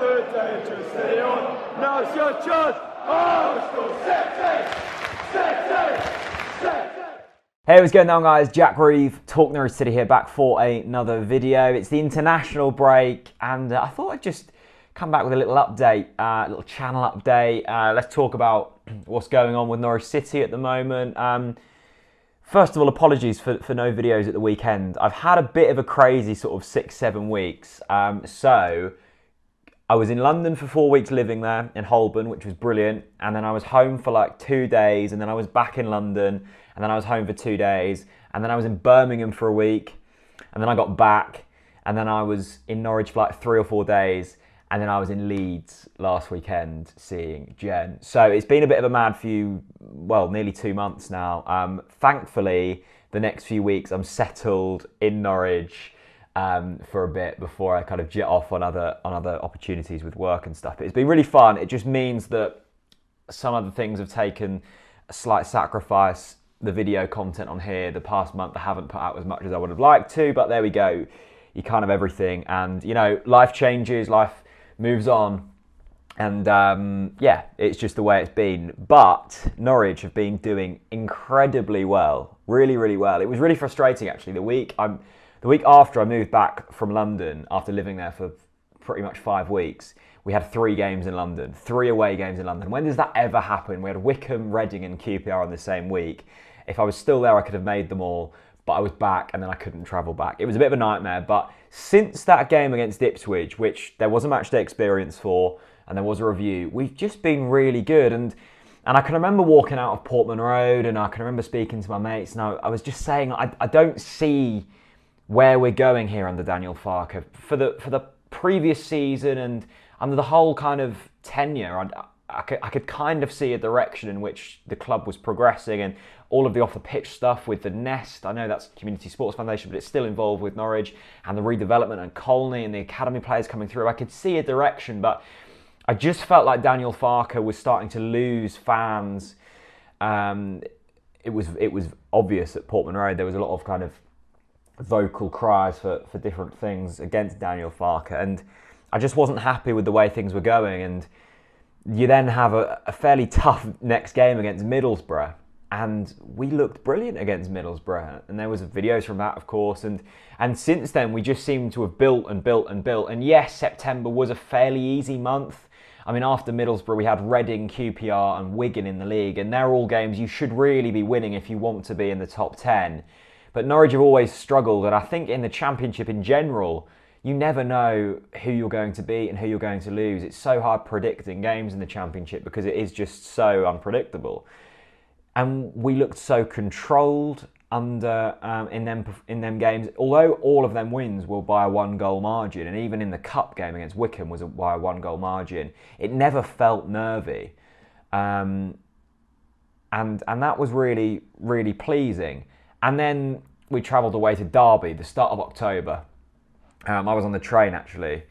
Hey, what's going on, guys? Jack Reeve, TalkNorwichCity here, back for another video. It's the international break, and I thought I'd just come back with a little update, little channel update. Let's talk about what's going on with Norwich City at the moment. First of all, apologies for no videos at the weekend. I've had a bit of a crazy sort of 6-7 weeks. So I was in London for 4 weeks living there in Holborn, which was brilliant. And then I was home for like 2 days, and then I was back in London, and then I was home for 2 days, and then I was in Birmingham for a week, and then I got back, and then I was in Norwich for like 3 or 4 days, and then I was in Leeds last weekend seeing Jen. So it's been a bit of a mad few, well, nearly 2 months now. Thankfully, the next few weeks I'm settled in Norwich for a bit before I kind of jet off on other opportunities with work and stuff. But it's been really fun. It just means that some other things have taken a slight sacrifice. The video content on here, the past month, I haven't put out as much as I would have liked to, but there we go. You kind of everything, and you know, life changes, life moves on, and yeah, it's just the way it's been. But Norwich have been doing incredibly well, really, really well. It was really frustrating actually. The week after I moved back from London, after living there for pretty much 5 weeks, we had 3 games in London, 3 away games in London. When does that ever happen? We had Wycombe, Reading and QPR on the same week. If I was still there, I could have made them all, but I was back and then I couldn't travel back. It was a bit of a nightmare, but since that game against Ipswich, which there was a match day experience for, and there was a review, we've just been really good. And I can remember walking out of Portman Road, and I can remember speaking to my mates, and I was just saying, I don't see where we're going here under Daniel Farke. For the previous season and under the whole kind of tenure, I could kind of see a direction in which the club was progressing, and all of the off-the-pitch stuff with the Nest. I know that's Community Sports Foundation, but it's still involved with Norwich, and the redevelopment and Colney and the academy players coming through. I could see a direction, but I just felt like Daniel Farke was starting to lose fans. It was obvious at Portman Road. There was a lot of kind of vocal cries for different things against Daniel Farke, and I just wasn't happy with the way things were going. And you then have a fairly tough next game against Middlesbrough, and we looked brilliant against Middlesbrough, and there was videos from that, of course, and since then we just seem to have built and built and built. And yes, September was a fairly easy month. I mean, after Middlesbrough we had Reading, QPR and Wigan in the league, and they're all games you should really be winning if you want to be in the top 10. But Norwich have always struggled, and I think in the Championship in general, you never know who you're going to beat and who you're going to lose. It's so hard predicting games in the Championship because it is just so unpredictable. And we looked so controlled under in them games. Although all of them wins were by a 1-goal margin, and even in the cup game against Wycombe was by a 1-goal margin, it never felt nervy, and that was really, really pleasing. And then we travelled away to Derby, the start of October. I was on the train actually,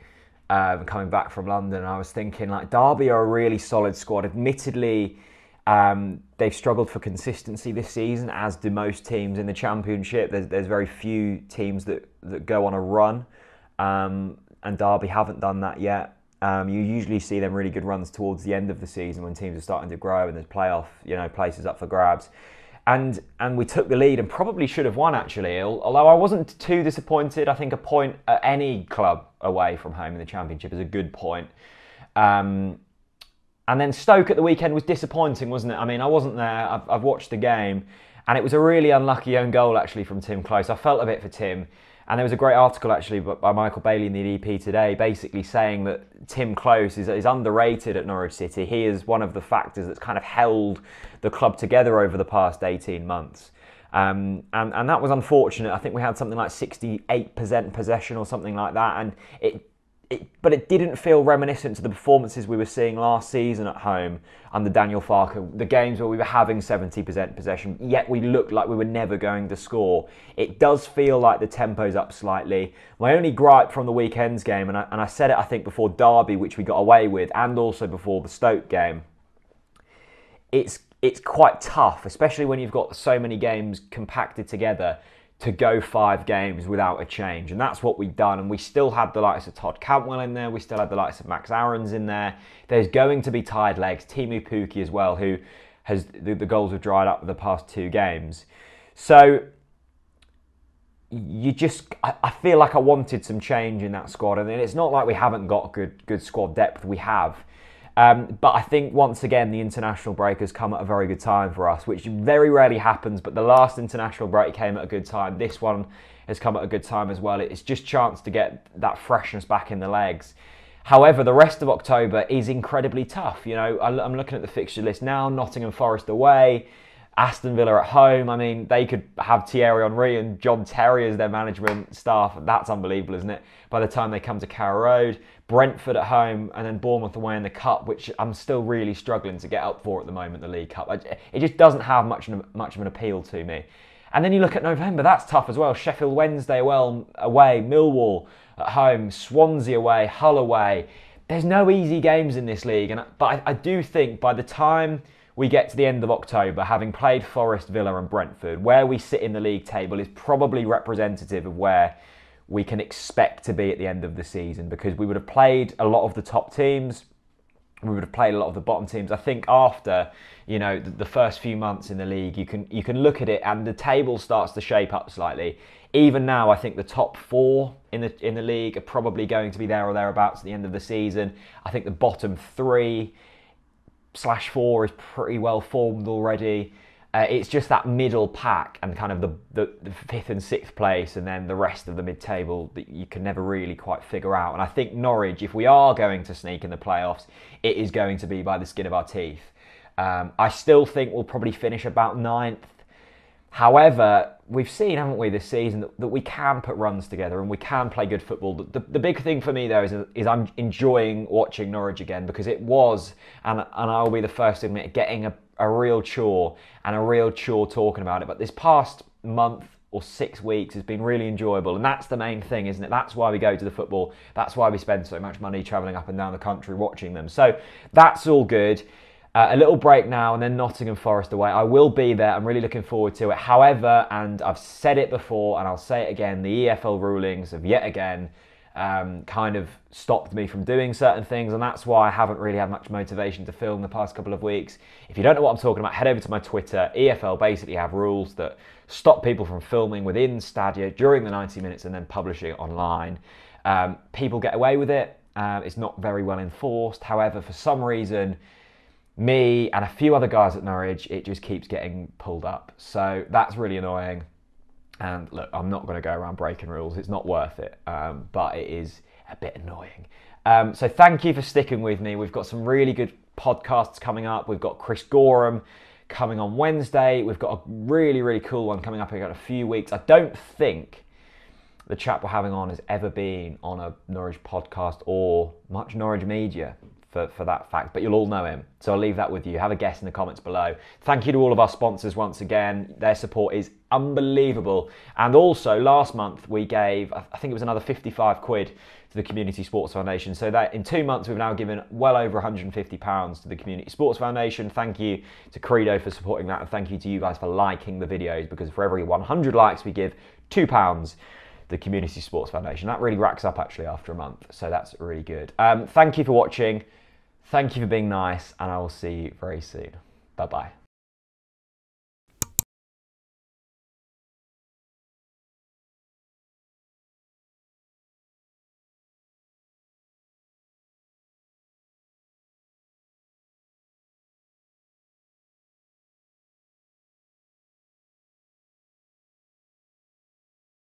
coming back from London, and I was thinking, like, Derby are a really solid squad. Admittedly, they've struggled for consistency this season, as do most teams in the Championship. There's very few teams that go on a run, and Derby haven't done that yet. You usually see them really good runs towards the end of the season when teams are starting to grow and there's playoff, places up for grabs. And we took the lead and probably should have won, actually, although I wasn't too disappointed. I think a point at any club away from home in the Championship is a good point. And then Stoke at the weekend was disappointing, wasn't it? I mean, I wasn't there. I've watched the game, and it was a really unlucky own goal, actually, from Tim Close. I felt a bit for Tim. And there was a great article, actually, by Michael Bailey in the DP today, basically saying that Tim Close is underrated at Norwich City. He is one of the factors that's kind of held the club together over the past 18 months. And that was unfortunate. I think we had something like 68% possession or something like that. And but it didn't feel reminiscent to the performances we were seeing last season at home under Daniel Farke, the games where we were having 70% possession, yet we looked like we were never going to score. It does feel like the tempo's up slightly. My only gripe from the weekend's game, and I said it, I think, before Derby, which we got away with, and also before the Stoke game, it's quite tough, especially when you've got so many games compacted together, to go 5 games without a change. And that's what we've done. And we still had the likes of Todd Cantwell in there. We still had the likes of Max Aarons in there. There's going to be tired legs. Timu Pukki as well, who has the goals have dried up the past 2 games. So I feel like I wanted some change in that squad. And it's not like we haven't got good squad depth. We have. But I think, once again, the international break has come at a very good time for us, which very rarely happens. But the last international break came at a good time. This one has come at a good time as well. It's just a chance to get that freshness back in the legs. However, the rest of October is incredibly tough. You know, I'm looking at the fixture list now. Nottingham Forest away, Aston Villa at home. I mean, they could have Thierry Henry and John Terry as their management staff. That's unbelievable, isn't it? By the time they come to Carrow Road, Brentford at home, and then Bournemouth away in the Cup, which I'm still really struggling to get up for at the moment, the League Cup. It just doesn't have much of an appeal to me. And then you look at November, that's tough as well. Sheffield Wednesday away, Millwall at home, Swansea away, Hull away. There's no easy games in this league. But I do think by the time we get to the end of October, having played Forest, Villa and Brentford, where we sit in the league table is probably representative of where we can expect to be at the end of the season, because we would have played a lot of the top teams, we would have played a lot of the bottom teams. I think after, you know, the first few months in the league, you can look at it and the table starts to shape up slightly. Even now, I think the top 4 in the league are probably going to be there or thereabouts at the end of the season. I think the bottom 3/4 is pretty well formed already. It's just that middle pack and kind of the 5th and 6th place, and then the rest of the mid-table that you can never really quite figure out. And I think Norwich, if we are going to sneak in the playoffs, it is going to be by the skin of our teeth. I still think we'll probably finish about 9th. However, we've seen, haven't we, this season that we can put runs together and we can play good football. The big thing for me, though, is I'm enjoying watching Norwich again, because it was, and I'll be the first to admit, getting a real chore and a real chore talking about it. But this past month or 6 weeks has been really enjoyable, and that's the main thing, isn't it? That's why we go to the football. That's why we spend so much money travelling up and down the country watching them. So that's all good. A little break now, and then Nottingham Forest away. I will be there. I'm really looking forward to it. However, and I've said it before and I'll say it again, the EFL rulings have yet again kind of stopped me from doing certain things, and that's why I haven't really had much motivation to film the past couple of weeks. If you don't know what I'm talking about, head over to my Twitter. EFL basically have rules that stop people from filming within Stadia during the 90 minutes and then publishing it online. People get away with it. It's not very well enforced. However, for some reason, me and a few other guys at Norwich, it just keeps getting pulled up. So that's really annoying. And look, I'm not going to go around breaking rules. It's not worth it. But it is a bit annoying. So thank you for sticking with me. We've got some really good podcasts coming up. We've got Chris Gorham coming on Wednesday. We've got a really, really cool one coming up in a few weeks. I don't think the chap we're having on has ever been on a Norwich podcast or much Norwich media for that fact, but you'll all know him. So I'll leave that with you. Have a guess in the comments below. Thank you to all of our sponsors once again. Their support is unbelievable. And also last month we gave, I think it was another 55 quid to the Community Sports Foundation. So that in 2 months we've now given well over £150 to the Community Sports Foundation. Thank you to Credo for supporting that, and thank you to you guys for liking the videos, because for every 100 likes we give £2 the Community Sports Foundation. That really racks up actually after a month, so that's really good. Thank you for watching. Thank you for being nice, and I will see you very soon. Bye-bye.